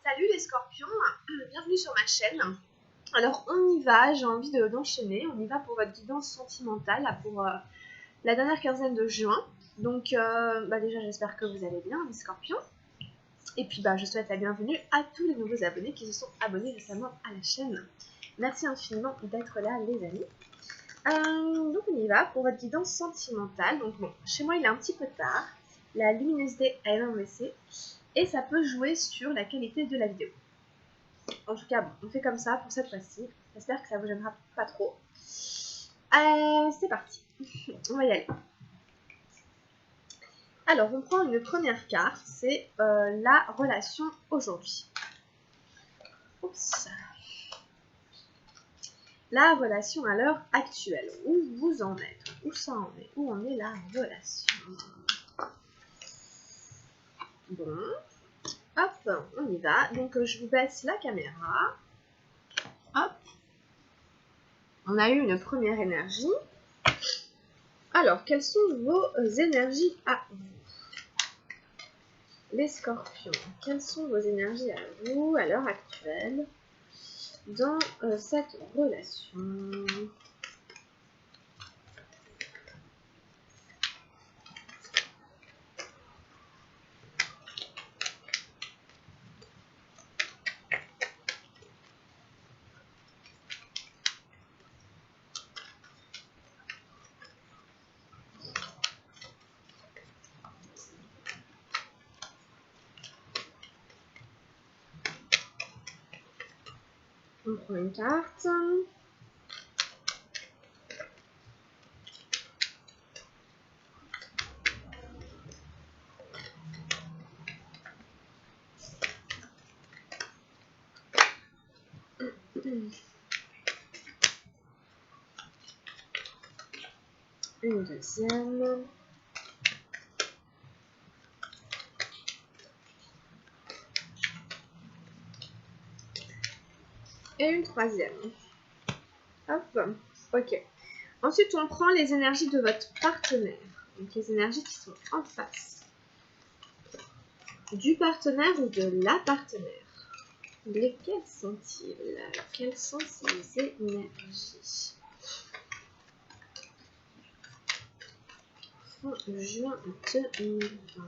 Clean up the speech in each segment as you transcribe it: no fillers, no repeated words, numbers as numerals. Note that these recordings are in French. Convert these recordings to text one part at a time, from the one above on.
Salut les scorpions, bienvenue sur ma chaîne. Alors on y va, j'ai envie d'enchaîner, on y va pour votre guidance sentimentale là, pour la dernière quinzaine de juin. Donc déjà j'espère que vous allez bien les scorpions. Et puis je souhaite la bienvenue à tous les nouveaux abonnés qui se sont abonnés récemment à la chaîne. Merci infiniment d'être là les amis. Donc on y va pour votre guidance sentimentale. Donc bon, chez moi il est un petit peu tard, la luminosité est baissée. Et ça peut jouer sur la qualité de la vidéo. En tout cas, bon, on fait comme ça pour cette fois-ci. J'espère que ça vous gênera pas trop. C'est parti. On va y aller. Alors, on prend une première carte. C'est la relation aujourd'hui. Oups. La relation à l'heure actuelle. Où vous en êtes? Où ça en est? Où en est la relation? Bon. Hop, on y va. Donc, je vous baisse la caméra. Hop. On a eu une première énergie. Alors, quelles sont vos énergies à vous? Les scorpions, quelles sont vos énergies à vous à l'heure actuelle dans cette relation? On prend une carte. Une deuxième. Et une troisième. Hop, ok. Ensuite, on prend les énergies de votre partenaire. Donc, les énergies qui sont en face du partenaire ou de la partenaire. Lesquels sont-ils? Quelles sont ces énergies? Fin juin 2020.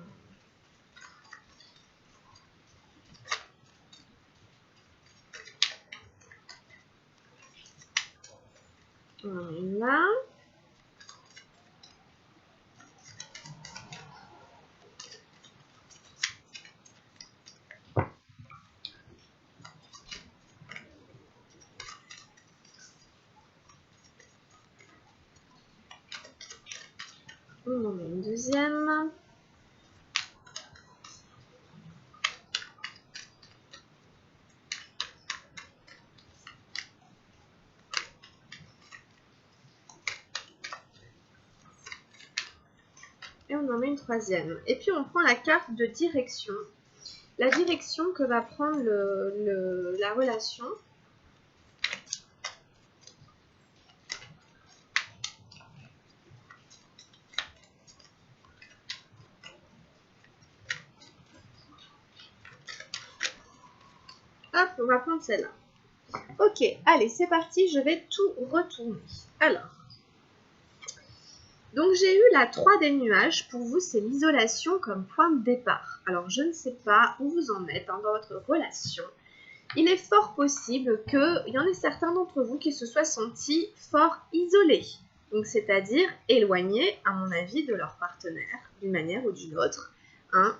Voilà. On en met une deuxième. Et on en met une troisième. Et puis on prend la carte de direction. La direction que va prendre la relation. Hop, on va prendre celle-là. Ok, allez, c'est parti, je vais tout retourner. Alors, donc j'ai eu la 3 des nuages. Pour vous, c'est l'isolation comme point de départ. Alors, je ne sais pas où vous en êtes dans votre relation. Il est fort possible qu'il y en ait certains d'entre vous qui se soient sentis fort isolés. Donc, c'est-à-dire éloignés, à mon avis, de leur partenaire, d'une manière ou d'une autre.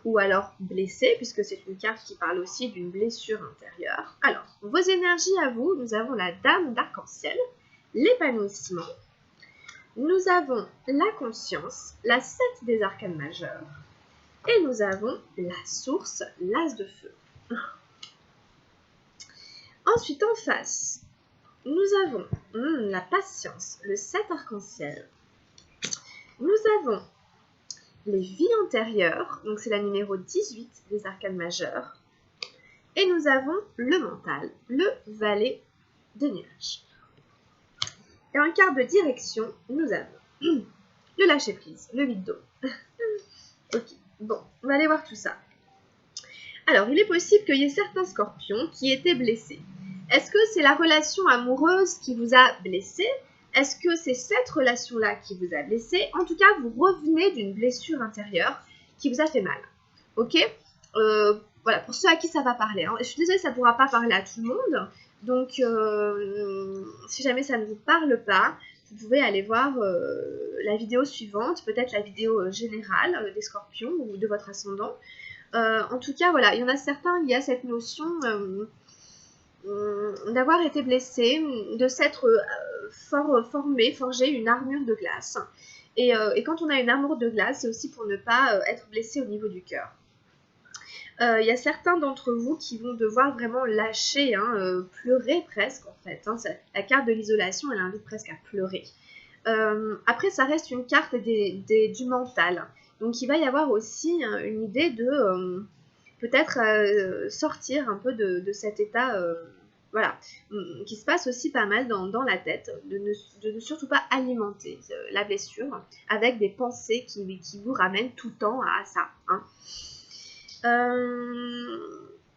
Ou alors blessés, puisque c'est une carte qui parle aussi d'une blessure intérieure. Alors, vos énergies à vous, nous avons la Dame d'Arc-en-Ciel, l'épanouissement, nous avons la conscience, la 7 des arcanes majeures, et nous avons la source, l'as de feu. Ensuite, en face, nous avons la patience, le 7 arc-en-ciel. Nous avons les vies antérieures, donc c'est la numéro 18 des arcanes majeures. Et nous avons le mental, le valet des nuages. Et en carte de direction, nous avons le lâcher-prise, le vide d'eau. Ok, bon, on va aller voir tout ça. Alors, il est possible qu'il y ait certains scorpions qui étaient blessés. Est-ce que c'est la relation amoureuse qui vous a blessé? Est-ce que c'est cette relation-là qui vous a blessé? En tout cas, vous revenez d'une blessure intérieure qui vous a fait mal. Ok? Voilà, pour ceux à qui ça va parler. Hein. Je suis désolée, ça ne pourra pas parler à tout le monde. Donc, si jamais ça ne vous parle pas, vous pouvez aller voir la vidéo suivante, peut-être la vidéo générale des scorpions ou de votre ascendant. En tout cas, voilà, il y en a certains, il y a cette notion d'avoir été blessé, de s'être forgé une armure de glace. Et quand on a une armure de glace, c'est aussi pour ne pas être blessé au niveau du cœur. Il y a certains d'entre vous qui vont devoir vraiment lâcher, pleurer presque en fait. La carte de l'isolation, elle invite presque à pleurer. Après, ça reste une carte du mental. Donc, il va y avoir aussi une idée de peut-être sortir un peu de cet état, voilà, qui se passe aussi pas mal dans la tête, de ne surtout pas alimenter la blessure avec des pensées qui vous ramènent tout le temps à ça. Hein.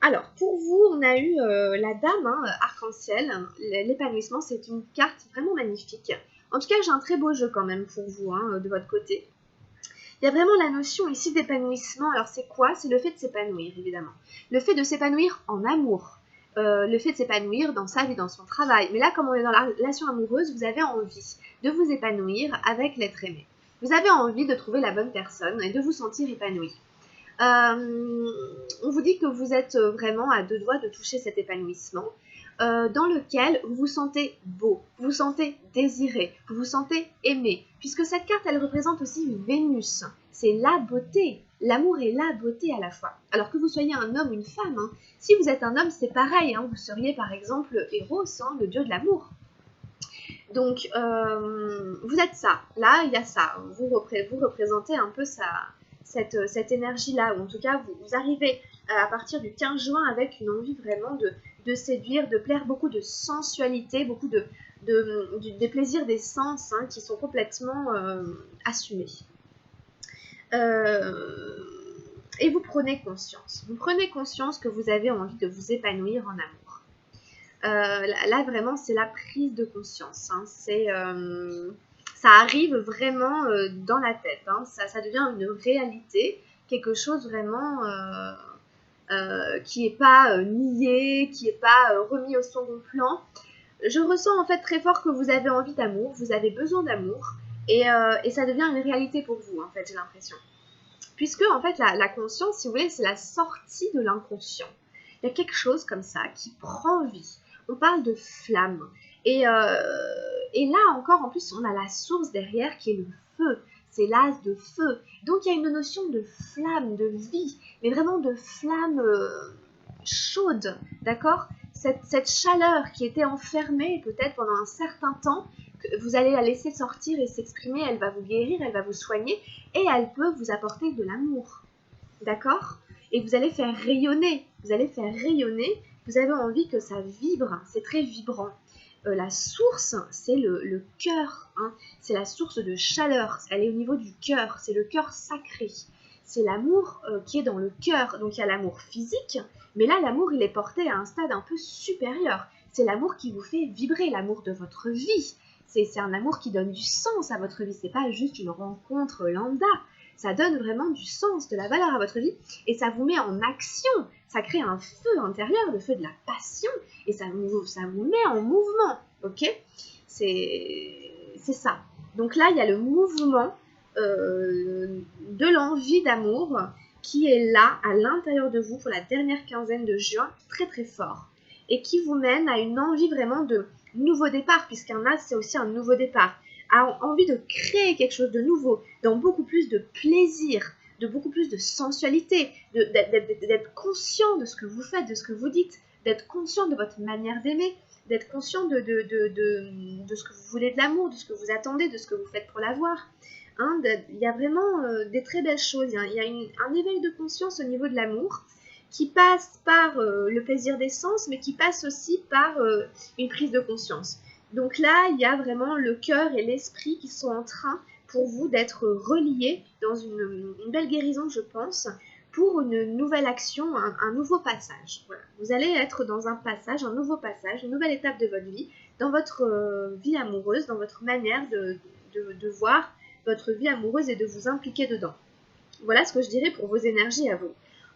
Alors, pour vous, on a eu la dame, arc-en-ciel. L'épanouissement, c'est une carte vraiment magnifique. En tout cas, j'ai un très beau jeu quand même pour vous, de votre côté. Il y a vraiment la notion ici d'épanouissement. Alors, c'est quoi? C'est le fait de s'épanouir, évidemment. Le fait de s'épanouir en amour. Le fait de s'épanouir dans sa vie, dans son travail. Mais là, comme on est dans la relation amoureuse, vous avez envie de vous épanouir avec l'être aimé. Vous avez envie de trouver la bonne personne et de vous sentir épanoui. On vous dit que vous êtes vraiment à deux doigts de toucher cet épanouissement dans lequel vous vous sentez beau, vous vous sentez désiré, vous vous sentez aimé, puisque cette carte, elle représente aussi Vénus. C'est la beauté. L'amour et la beauté à la fois. Alors que vous soyez un homme ou une femme, hein. Si vous êtes un homme, c'est pareil. Hein. Vous seriez par exemple Eros, le dieu de l'amour. Donc, vous êtes ça. Là, il y a ça. Vous représentez un peu cette énergie-là, ou en tout cas, vous arrivez à partir du 15 juin avec une envie vraiment de séduire, de plaire, beaucoup de sensualité, beaucoup des plaisirs des sens qui sont complètement assumés. Et vous prenez conscience. Vous prenez conscience que vous avez envie de vous épanouir en amour. Là, vraiment, c'est la prise de conscience. Hein. Ça arrive vraiment dans la tête. Hein. Ça devient une réalité, quelque chose vraiment qui n'est pas nié, qui n'est pas remis au second plan. Je ressens en fait très fort que vous avez envie d'amour, vous avez besoin d'amour, et ça devient une réalité pour vous, en fait, j'ai l'impression. Puisque, en fait, la conscience, si vous voulez, c'est la sortie de l'inconscient. Il y a quelque chose comme ça qui prend vie. On parle de flamme. Et là encore, en plus, on a la source derrière qui est le feu. C'est l'as de feu. Donc, il y a une notion de flamme, de vie, mais vraiment de flamme chaude, d'accord? Cette chaleur qui était enfermée peut-être pendant un certain temps, que vous allez la laisser sortir et s'exprimer, elle va vous guérir, elle va vous soigner, et elle peut vous apporter de l'amour, d'accord? Et vous allez faire rayonner, vous avez envie que ça vibre, c'est très vibrant. La source, c'est le cœur, hein. C'est la source de chaleur, elle est au niveau du cœur, c'est le cœur sacré. C'est l'amour qui est dans le cœur, donc il y a l'amour physique, mais là l'amour il est porté à un stade un peu supérieur. C'est l'amour qui vous fait vibrer, l'amour de votre vie. C'est un amour qui donne du sens à votre vie, c'est pas juste une rencontre lambda. Ça donne vraiment du sens, de la valeur à votre vie, et ça vous met en action. Ça crée un feu intérieur, le feu de la passion, et ça vous met en mouvement, ok? C'est ça. Donc là, il y a le mouvement de l'envie d'amour qui est là, à l'intérieur de vous, pour la dernière quinzaine de juin, très très fort, et qui vous mène à une envie vraiment de nouveau départ, puisqu'un as, c'est aussi un nouveau départ, a envie de créer quelque chose de nouveau, dans beaucoup plus de plaisir, de beaucoup plus de sensualité, d'être conscient de ce que vous faites, de ce que vous dites, d'être conscient de votre manière d'aimer, d'être conscient de ce que vous voulez de l'amour, de ce que vous attendez, de ce que vous faites pour l'avoir. Hein, il y a vraiment des très belles choses, il y a un éveil de conscience au niveau de l'amour, qui passe par le plaisir des sens, mais qui passe aussi par une prise de conscience. Donc là, il y a vraiment le cœur et l'esprit qui sont en train, pour vous, d'être reliés dans une belle guérison, je pense, pour une nouvelle action, un nouveau passage. Voilà. Vous allez être dans un passage, un nouveau passage, une nouvelle étape de votre vie, dans votre vie amoureuse, dans votre manière de voir votre vie amoureuse et de vous impliquer dedans. Voilà ce que je dirais pour vos énergies à vous.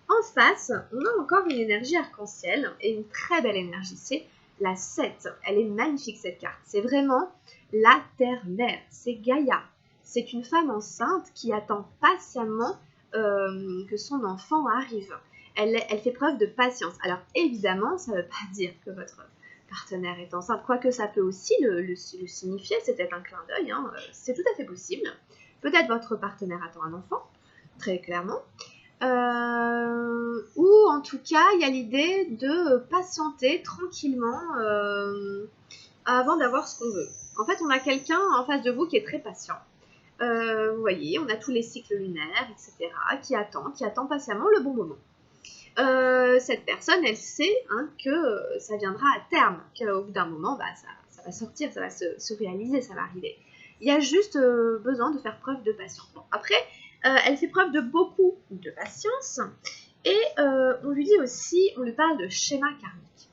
En face, on a encore une énergie arc-en-ciel et une très belle énergie. C'est la 7. Elle est magnifique cette carte. C'est vraiment la terre-mère. C'est Gaïa. C'est une femme enceinte qui attend patiemment que son enfant arrive. Elle fait preuve de patience. Alors évidemment, ça ne veut pas dire que votre partenaire est enceinte, quoique ça peut aussi le signifier, c'est peut-être un clin d'œil, hein, c'est tout à fait possible. Peut-être votre partenaire attend un enfant, très clairement. Ou en tout cas, il y a l'idée de patienter tranquillement avant d'avoir ce qu'on veut. En fait, on a quelqu'un en face de vous qui est très patient. Vous voyez, on a tous les cycles lunaires, etc., qui attend patiemment le bon moment. Cette personne, elle sait que ça viendra à terme, qu'au bout d'un moment, ça va sortir, ça va se réaliser, ça va arriver. Il y a juste besoin de faire preuve de patience. Bon, après, elle fait preuve de beaucoup de patience, et on lui dit aussi, on lui parle de schéma karmique.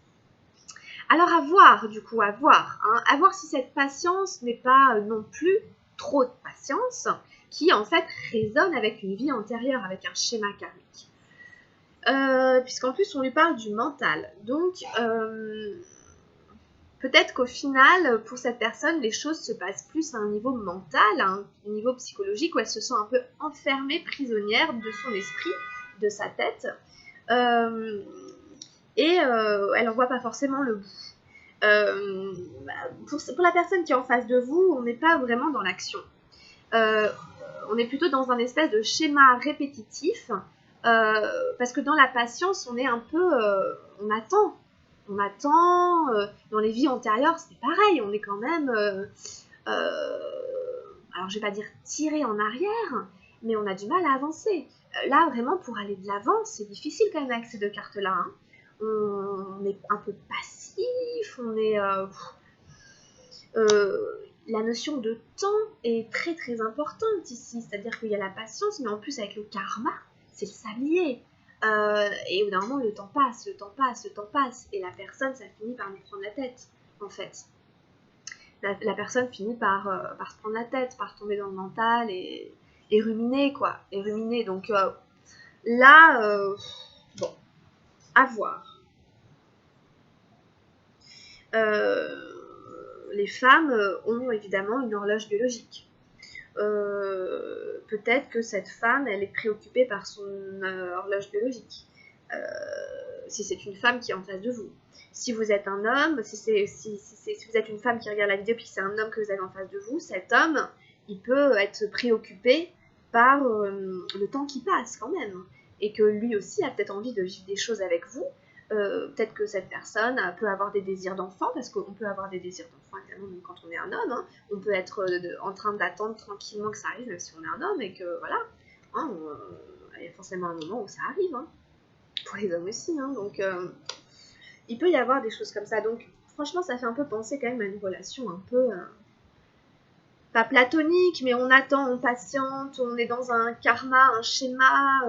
Alors à voir, du coup, à voir si cette patience n'est pas non plus trop de patience, qui en fait résonne avec une vie antérieure, avec un schéma karmique. Puisqu'en plus on lui parle du mental. Donc peut-être qu'au final, pour cette personne, les choses se passent plus à un niveau mental, à un niveau psychologique, où elle se sent un peu enfermée, prisonnière de son esprit, de sa tête. Elle n'en voit pas forcément le bout. Pour la personne qui est en face de vous, on n'est pas vraiment dans l'action. On est plutôt dans un espèce de schéma répétitif, parce que dans la patience, on est un peu... on attend. Dans les vies antérieures, c'est pareil, on est quand même... alors, je vais pas dire tirer en arrière, mais on a du mal à avancer. Là, vraiment, pour aller de l'avant, c'est difficile quand même avec ces deux cartes-là. On est un peu passif, on est... la notion de temps est très très importante ici, c'est-à-dire qu'il y a la patience, mais en plus avec le karma, c'est le sablier. Et au bout d'un moment, le temps passe, et la personne, ça finit par nous prendre la tête, en fait. La personne finit par se prendre la tête, par tomber dans le mental et ruminer, quoi. Et ruminer, donc là, bon, à voir. Les femmes ont évidemment une horloge biologique. Peut-être que cette femme, elle est préoccupée par son horloge biologique. Si c'est une femme qui est en face de vous. Si vous êtes un homme, si vous êtes une femme qui regarde la vidéo puis c'est un homme que vous avez en face de vous, cet homme, il peut être préoccupé par le temps qui passe quand même. Et que lui aussi a peut-être envie de vivre des choses avec vous. Peut-être que cette personne peut avoir des désirs d'enfant, parce qu'on peut avoir des désirs d'enfant évidemment même quand on est un homme. On peut être en train d'attendre tranquillement que ça arrive, même si on est un homme, et que voilà, il y a forcément un moment où ça arrive, pour les hommes aussi, donc il peut y avoir des choses comme ça. Donc franchement, ça fait un peu penser quand même à une relation un peu pas platonique, mais on attend, on patiente, on est dans un karma, un schéma.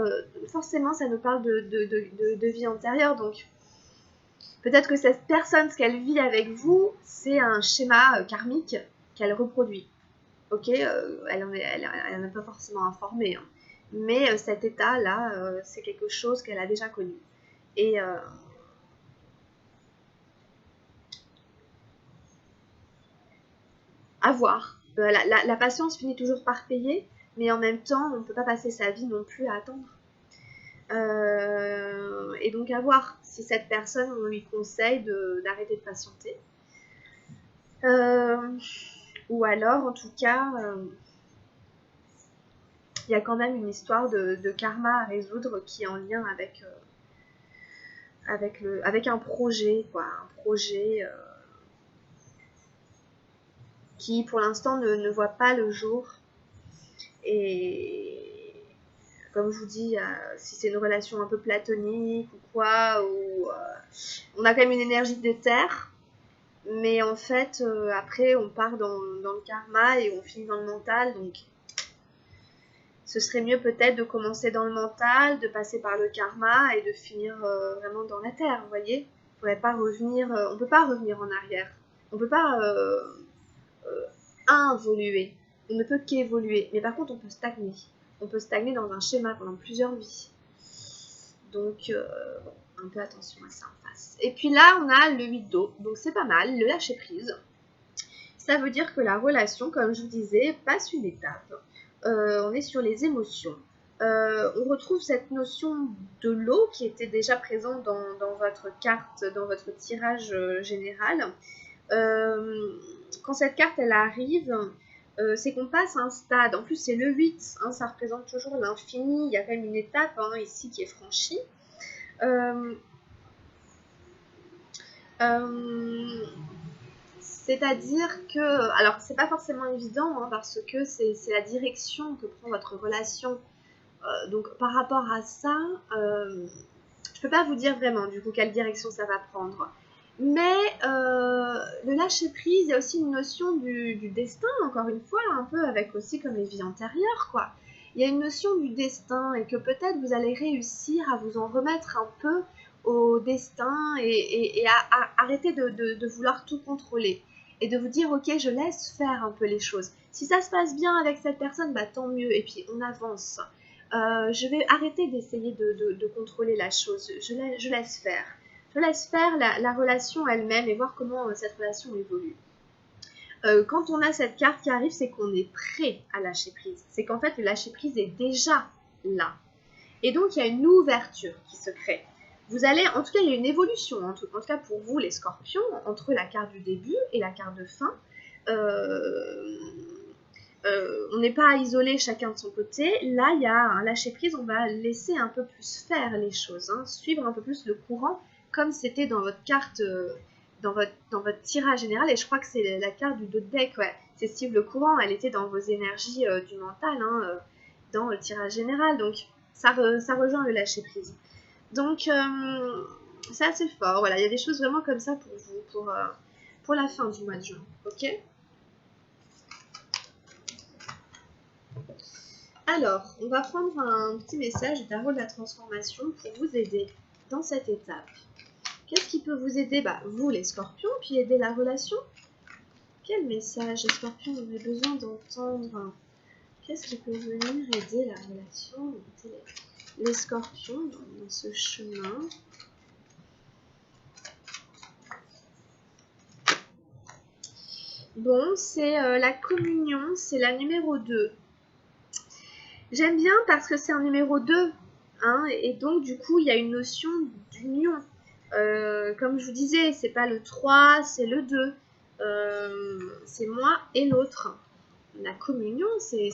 Forcément, ça nous parle de vie antérieure. Donc peut-être que cette personne, ce qu'elle vit avec vous, c'est un schéma karmique qu'elle reproduit. Ok, elle n'en est pas forcément informée, mais cet état-là, c'est quelque chose qu'elle a déjà connu. Et à voir. La patience finit toujours par payer, mais en même temps, on ne peut pas passer sa vie non plus à attendre. Et donc à voir si cette personne, on lui conseille d'arrêter de patienter. Ou alors, en tout cas, il y a quand même une histoire de karma à résoudre qui est en lien avec un projet, quoi. Un projet qui, pour l'instant, ne voit pas le jour. Et comme je vous dis, si c'est une relation un peu platonique ou quoi, on a quand même une énergie de terre, mais en fait, après, on part dans le karma et on finit dans le mental, donc ce serait mieux peut-être de commencer dans le mental, de passer par le karma et de finir vraiment dans la terre, vous voyez. On ne peut pas revenir en arrière. On ne peut pas involuer. On ne peut qu'évoluer. Mais par contre, on peut stagner. On peut stagner dans un schéma pendant plusieurs vies. Donc, bon, un peu attention à ça en face. Et puis là, on a le 8 d'eau. Donc, c'est pas mal. Le lâcher prise. Ça veut dire que la relation, comme je vous disais, passe une étape. On est sur les émotions. On retrouve cette notion de l'eau qui était déjà présente dans votre carte, dans votre tirage général. Quand cette carte elle arrive, c'est qu'on passe à un stade. En plus, c'est le 8, hein, ça représente toujours l'infini. Il y a quand même une étape ici qui est franchie. C'est-à-dire que, alors c'est pas forcément évident parce que c'est la direction que prend votre relation. Donc par rapport à ça, je peux pas vous dire vraiment du coup quelle direction ça va prendre. Mais le lâcher prise, il y a aussi une notion du destin, encore une fois, un peu avec aussi comme les vies antérieures, quoi. Il y a une notion du destin et que peut-être vous allez réussir à vous en remettre un peu au destin et à arrêter de vouloir tout contrôler et de vous dire ok, je laisse faire un peu les choses. Si ça se passe bien avec cette personne, bah tant mieux et puis on avance. Je vais arrêter d'essayer de contrôler la chose, je laisse faire. Je laisse faire la relation elle-même et voir comment cette relation évolue. Quand on a cette carte qui arrive, c'est qu'on est prêt à lâcher prise. C'est qu'en fait, le lâcher prise est déjà là. Et donc, il y a une ouverture qui se crée. Vous allez, en tout cas, il y a une évolution, en tout cas pour vous, les scorpions, entre la carte du début et la carte de fin. On n'est pas isolé chacun de son côté. Là, il y a un lâcher prise, on va laisser un peu plus faire les choses, suivre un peu plus le courant, comme c'était dans votre carte, dans votre tirage général. Et je crois que c'est la carte du dos de deck, ouais. C'est suivre le courant, elle était dans vos énergies du mental, dans le tirage général. Donc, ça rejoint le lâcher prise. Donc, c'est assez fort. Voilà, il y a des choses vraiment comme ça pour vous, pour la fin du mois de juin. Ok ? Alors, on va prendre un petit message du tarot de la transformation pour vous aider dans cette étape. Qu'est-ce qui peut vous aider ? Vous, les scorpions, puis aider la relation. Quel message, les scorpions, vous avez besoin d'entendre ? Qu'est-ce qui peut venir aider la relation, les scorpions dans ce chemin ? Bon, c'est la communion, c'est la numéro 2. J'aime bien parce que c'est un numéro 2, et donc du coup, il y a une notion d'union. Comme je vous disais, c'est pas le 3, c'est le 2. C'est moi et l'autre. La communion, c'est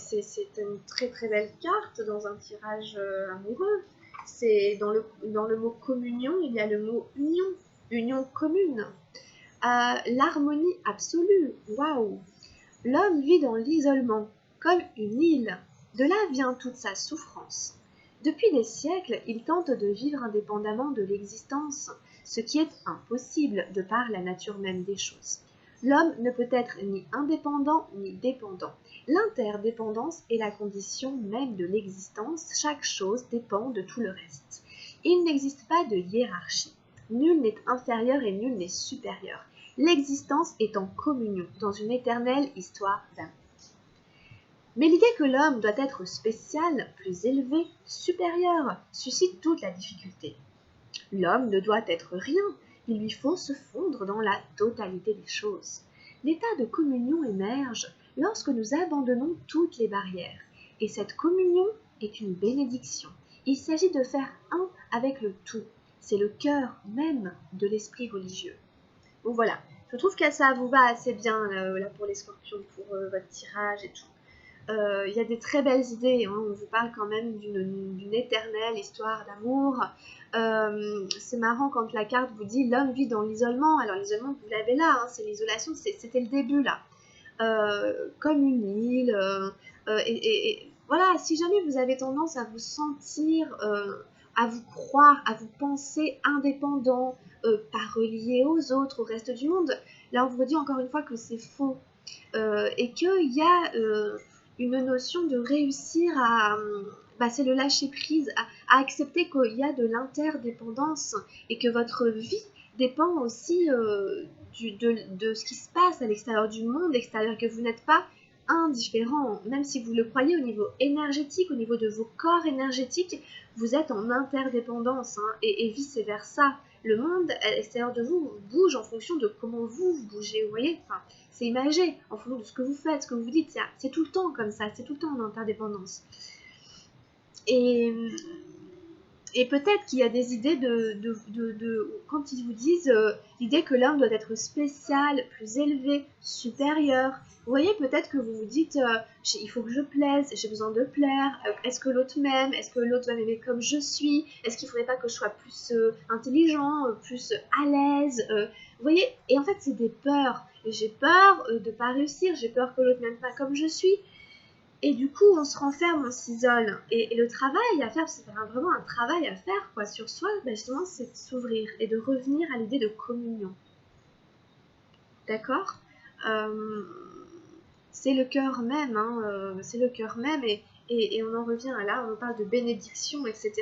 une très très belle carte dans un tirage amoureux. C'est dans le mot communion, il y a le mot union, union commune. L'harmonie absolue, waouh! L'homme vit dans l'isolement, comme une île. De là vient toute sa souffrance. Depuis des siècles, il tente de vivre indépendamment de l'existence, ce qui est impossible de par la nature même des choses. L'homme ne peut être ni indépendant ni dépendant. L'interdépendance est la condition même de l'existence, chaque chose dépend de tout le reste. Il n'existe pas de hiérarchie. Nul n'est inférieur et nul n'est supérieur. L'existence est en communion, dans une éternelle histoire d'amour. Mais l'idée que l'homme doit être spécial, plus élevé, supérieur, suscite toute la difficulté. L'homme ne doit être rien, il lui faut se fondre dans la totalité des choses. L'état de communion émerge lorsque nous abandonnons toutes les barrières, et cette communion est une bénédiction. Il s'agit de faire un avec le tout, c'est le cœur même de l'esprit religieux. Donc voilà, je trouve que ça vous va assez bien là pour les scorpions, pour votre tirage et tout. Il y a des très belles idées, on vous parle quand même d'une éternelle histoire d'amour. C'est marrant quand la carte vous dit l'homme vit dans l'isolement. Alors l'isolement, vous l'avez là, c'est l'isolation, c'était le début là. Comme une île. Et voilà, si jamais vous avez tendance à vous sentir, à vous croire, à vous penser indépendant, pas relié aux autres, au reste du monde, là on vous dit encore une fois que c'est faux. Et qu'il y a une notion de réussir à... c'est le lâcher prise, à accepter qu'il y a de l'interdépendance et que votre vie dépend aussi de ce qui se passe à l'extérieur du monde extérieur, que vous n'êtes pas indifférent, même si vous le croyez au niveau énergétique, au niveau de vos corps énergétiques, vous êtes en interdépendance hein, et vice-versa. Le monde extérieur de vous bouge en fonction de comment vous bougez, vous voyez, enfin, c'est imagé en fonction de ce que vous faites, ce que vous dites, c'est tout le temps comme ça, c'est tout le temps en interdépendance. Et peut-être qu'il y a des idées quand ils vous disent l'idée que l'homme doit être spécial, plus élevé, supérieur. Vous voyez, peut-être que vous vous dites il faut que je plaise, j'ai besoin de plaire, est-ce que l'autre m'aime, est-ce que l'autre va m'aimer comme je suis, est-ce qu'il ne faudrait pas que je sois plus intelligent, plus à l'aise vous voyez, et en fait c'est des peurs. J'ai peur de ne pas réussir, j'ai peur que l'autre m'aime pas comme je suis. Et du coup, on se renferme, on s'isole. Et le travail à faire, c'est vraiment un travail à faire quoi, sur soi, justement, c'est de s'ouvrir et de revenir à l'idée de communion. D'accord c'est le cœur même, hein, c'est le cœur même, et on en revient à là, on parle de bénédiction, etc.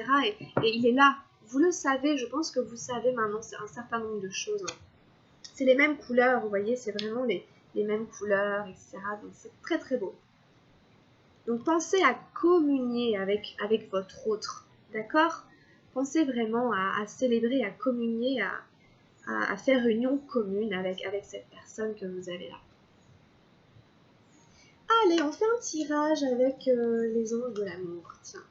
Et il est là. Vous le savez, je pense que vous savez maintenant un certain nombre de choses. C'est les mêmes couleurs, vous voyez, c'est vraiment les mêmes couleurs, etc. Donc c'est très très beau. Donc pensez à communier avec votre autre, d'accord? Pensez vraiment à célébrer, à communier, à faire union commune avec cette personne que vous avez là. Allez, on fait un tirage avec les anges de l'amour. Tiens,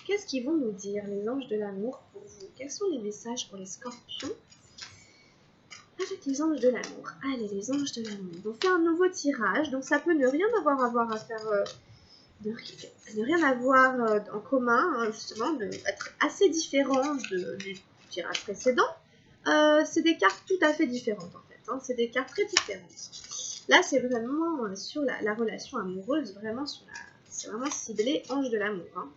qu'est-ce qu'ils vont nous dire, les anges de l'amour, pour vous? Quels sont les messages pour les scorpions avec les anges de l'amour? Allez, les anges de l'amour. On fait un nouveau tirage, donc ça peut ne rien avoir à faire... de rien avoir en commun, hein, justement, d'être assez différent du tirage précédent. C'est des cartes tout à fait différentes en fait, hein, c'est des cartes très différentes. Là, c'est vraiment sur la relation amoureuse, vraiment c'est vraiment ciblé ange de l'amour. Hein.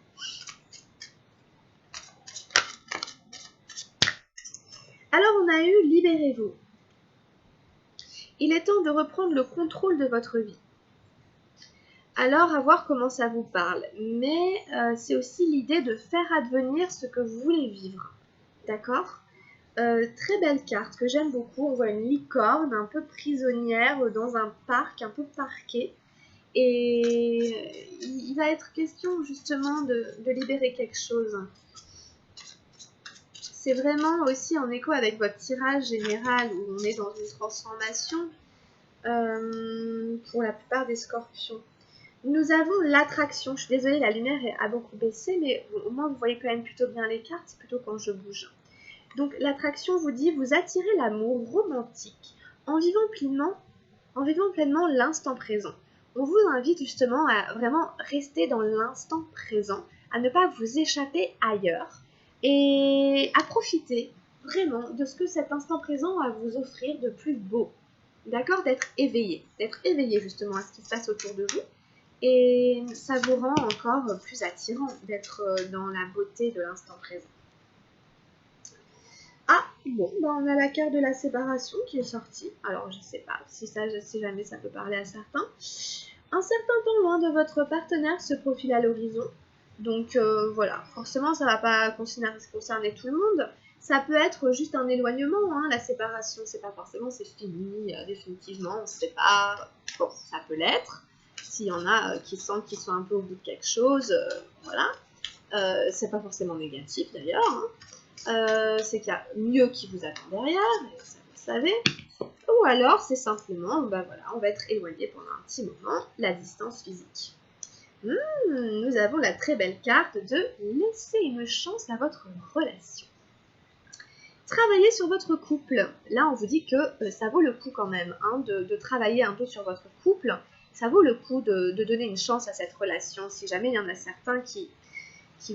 Alors, on a eu libérez-vous. Il est temps de reprendre le contrôle de votre vie. Alors, à voir comment ça vous parle. Mais c'est aussi l'idée de faire advenir ce que vous voulez vivre. D'accord ? Très belle carte que j'aime beaucoup. On voit une licorne un peu prisonnière dans un parc un peu parqué. Et il va être question justement de libérer quelque chose. C'est vraiment aussi en écho avec votre tirage général où on est dans une transformation pour la plupart des scorpions. Nous avons l'attraction. Je suis désolée, la lumière a beaucoup baissé, mais au moins vous voyez quand même plutôt bien les cartes, c'est plutôt quand je bouge. Donc l'attraction vous dit, vous attirez l'amour romantique en vivant pleinement l'instant présent. On vous invite justement à vraiment rester dans l'instant présent, à ne pas vous échapper ailleurs et à profiter vraiment de ce que cet instant présent va vous offrir de plus beau. D'accord ? D'être éveillé justement à ce qui se passe autour de vous. Et ça vous rend encore plus attirant d'être dans la beauté de l'instant présent. Ah, bon, on a la carte de la séparation qui est sortie. Alors, je ne sais pas si jamais ça peut parler à certains. Un certain temps loin de votre partenaire se profile à l'horizon. Donc, voilà, forcément, ça ne va pas concerner tout le monde. Ça peut être juste un éloignement, hein, la séparation. C'est pas forcément c'est fini, définitivement, on se sépare. Bon, ça peut l'être. S'il y en a qui sentent qu'ils sont un peu au bout de quelque chose, voilà. C'est pas forcément négatif d'ailleurs. Hein. C'est qu'il y a mieux qui vous attend derrière, et ça vous le savez. Ou alors c'est simplement, voilà, on va être éloigné pendant un petit moment, la distance physique. Nous avons la très belle carte de laisser une chance à votre relation. Travailler sur votre couple. Là, on vous dit que ça vaut le coup quand même hein, de travailler un peu sur votre couple. Ça vaut le coup de donner une chance à cette relation. Si jamais il y en a certains qui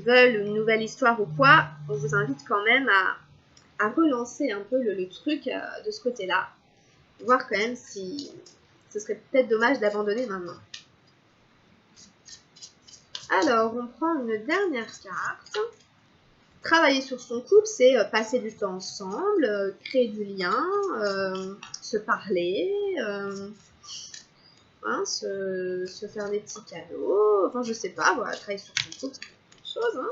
veulent une nouvelle histoire ou quoi, on vous invite quand même à relancer un peu le truc de ce côté-là. Voir quand même si ce serait peut-être dommage d'abandonner maintenant. Alors, on prend une dernière carte. Travailler sur son couple, c'est passer du temps ensemble, créer du lien, se parler. hein, se faire des petits cadeaux, enfin je sais pas, voilà, travailler sur son couple, c'est quelque chose, hein.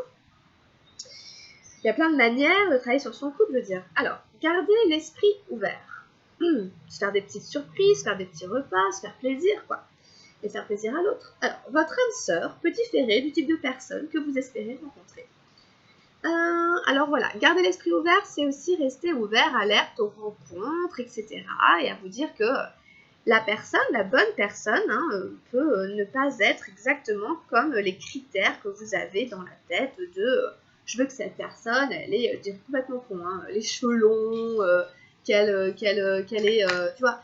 Il y a plein de manières de travailler sur son couple, je veux dire. Alors, gardez l'esprit ouvert. Se faire des petites surprises, faire des petits repas, se faire plaisir, quoi. Et faire plaisir à l'autre. Alors, votre âme sœur peut différer du type de personne que vous espérez rencontrer. Alors voilà, garder l'esprit ouvert, c'est aussi rester ouvert, alerte aux rencontres, etc. Et à vous dire que la personne, la bonne personne, hein, peut ne pas être exactement comme les critères que vous avez dans la tête de je veux que cette personne, elle est, je dirais complètement con, hein, les cheveux longs, qu'elle tu vois,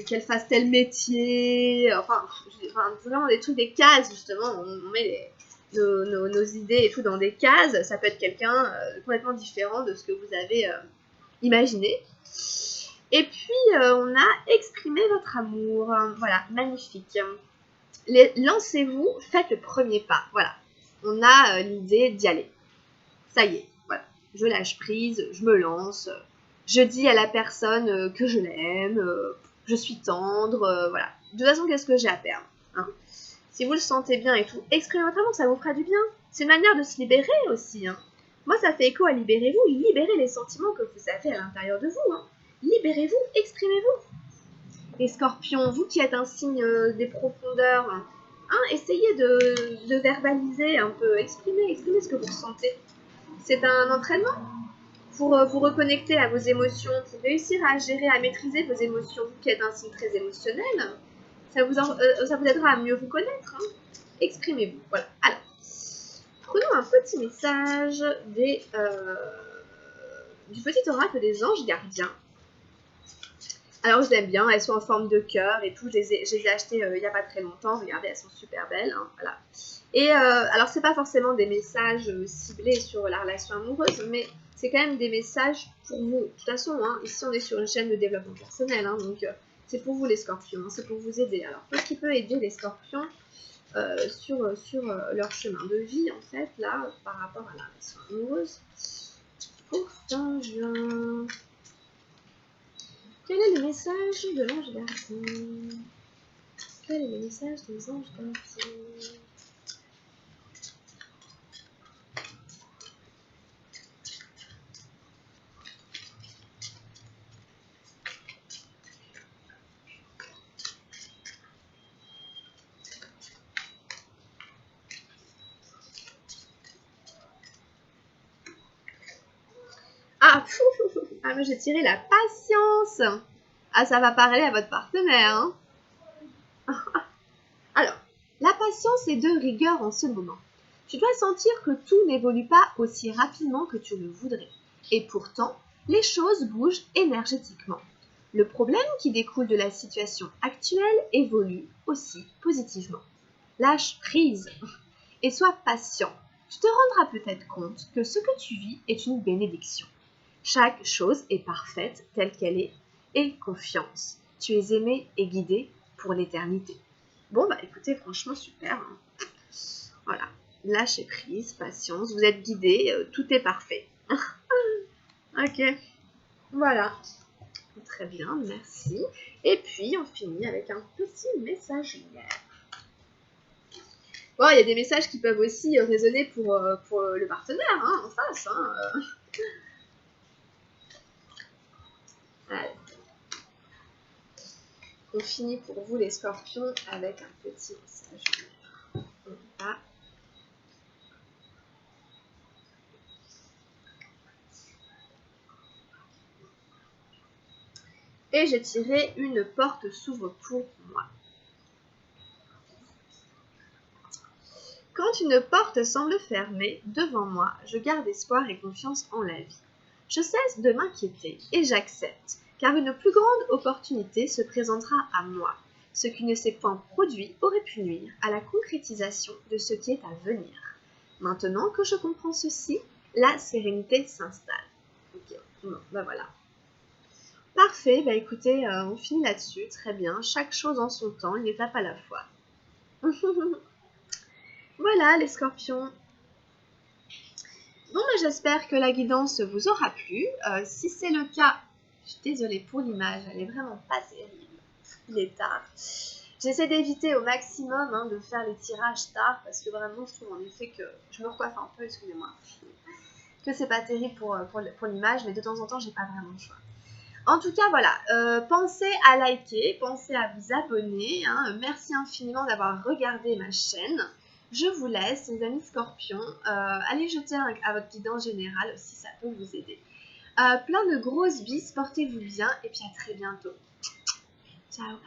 qu'elle fasse tel métier, enfin, vraiment des trucs, des cases, justement, on met nos idées et tout dans des cases, ça peut être quelqu'un complètement différent de ce que vous avez imaginé. Et puis, on a exprimé votre amour, voilà, magnifique. Lancez-vous, faites le premier pas, voilà, on a l'idée d'y aller. Ça y est, voilà, je lâche prise, je me lance, je dis à la personne que je l'aime, je suis tendre, voilà. De toute façon, qu'est-ce que j'ai à perdre, hein? Si vous le sentez bien et tout, exprimez votre amour, ça vous fera du bien. C'est une manière de se libérer aussi, hein. Moi, ça fait écho à libérez-vous, libérez les sentiments que vous avez à l'intérieur de vous, hein. Libérez-vous, exprimez-vous. Les scorpions, vous qui êtes un signe des profondeurs, hein, essayez de verbaliser un peu, exprimez ce que vous ressentez. C'est un entraînement pour vous reconnecter à vos émotions, pour réussir à gérer, à maîtriser vos émotions. Vous qui êtes un signe très émotionnel, ça vous aidera à mieux vous connaître, hein. Exprimez-vous. Voilà. Alors, prenons un petit message du petit oracle des anges gardiens. Alors, je les aime bien, elles sont en forme de cœur et tout. Je les ai achetées il n'y a pas très longtemps. Regardez, elles sont super belles, hein, voilà. Et alors, c'est pas forcément des messages ciblés sur la relation amoureuse, mais c'est quand même des messages pour vous. De toute façon, hein, ici, on est sur une chaîne de développement personnel, hein, donc c'est pour vous les scorpions, hein, c'est pour vous aider. Alors, qu'est-ce qui peut aider les scorpions sur leur chemin de vie, en fait, là, par rapport à la relation amoureuse pour fin juin? Quel est le message de l'ange gardien? Quel est le message des anges gardiens? Ah, mais j'ai tiré la patience. Ah, ça va parler à votre partenaire, hein. Alors, la patience est de rigueur en ce moment. Tu dois sentir que tout n'évolue pas aussi rapidement que tu le voudrais. Et pourtant, les choses bougent énergétiquement. Le problème qui découle de la situation actuelle évolue aussi positivement. Lâche prise et sois patient. Tu te rendras peut-être compte que ce que tu vis est une bénédiction. Chaque chose est parfaite telle qu'elle est. Et confiance. Tu es aimé et guidé pour l'éternité. Bon, bah écoutez, franchement, super, hein. Voilà. Lâchez prise, patience, vous êtes guidé, tout est parfait. Ok. Voilà. Très bien, merci. Et puis, on finit avec un petit message lunaire. Bon, il y a des messages qui peuvent aussi résonner pour le partenaire, hein, en face, hein. Allez. On finit pour vous les scorpions avec un petit message lunaire. On va. Et j'ai tiré une porte s'ouvre pour moi. Quand une porte semble fermée devant moi, je garde espoir et confiance en la vie. Je cesse de m'inquiéter et j'accepte, car une plus grande opportunité se présentera à moi. Ce qui ne s'est point produit aurait pu nuire à la concrétisation de ce qui est à venir. Maintenant que je comprends ceci, la sérénité s'installe. Ok, bon, bah voilà. Parfait, bah écoutez, on finit là-dessus, très bien. Chaque chose en son temps, une étape à la fois. Voilà les scorpions. Bon, bah, j'espère que la guidance vous aura plu. Si c'est le cas, je suis désolée pour l'image, elle est vraiment pas terrible. Il est tard. J'essaie d'éviter au maximum de faire les tirages tard parce que vraiment je trouve en effet que je me recoiffe un peu, excusez-moi, que c'est pas terrible pour l'image, mais de temps en temps j'ai pas vraiment le choix. En tout cas voilà, pensez à liker, pensez à vous abonner, merci infiniment d'avoir regardé ma chaîne. Je vous laisse les amis scorpions, allez jeter à votre guidance générale si ça peut vous aider. Plein de grosses bises, portez-vous bien et puis à très bientôt. Ciao.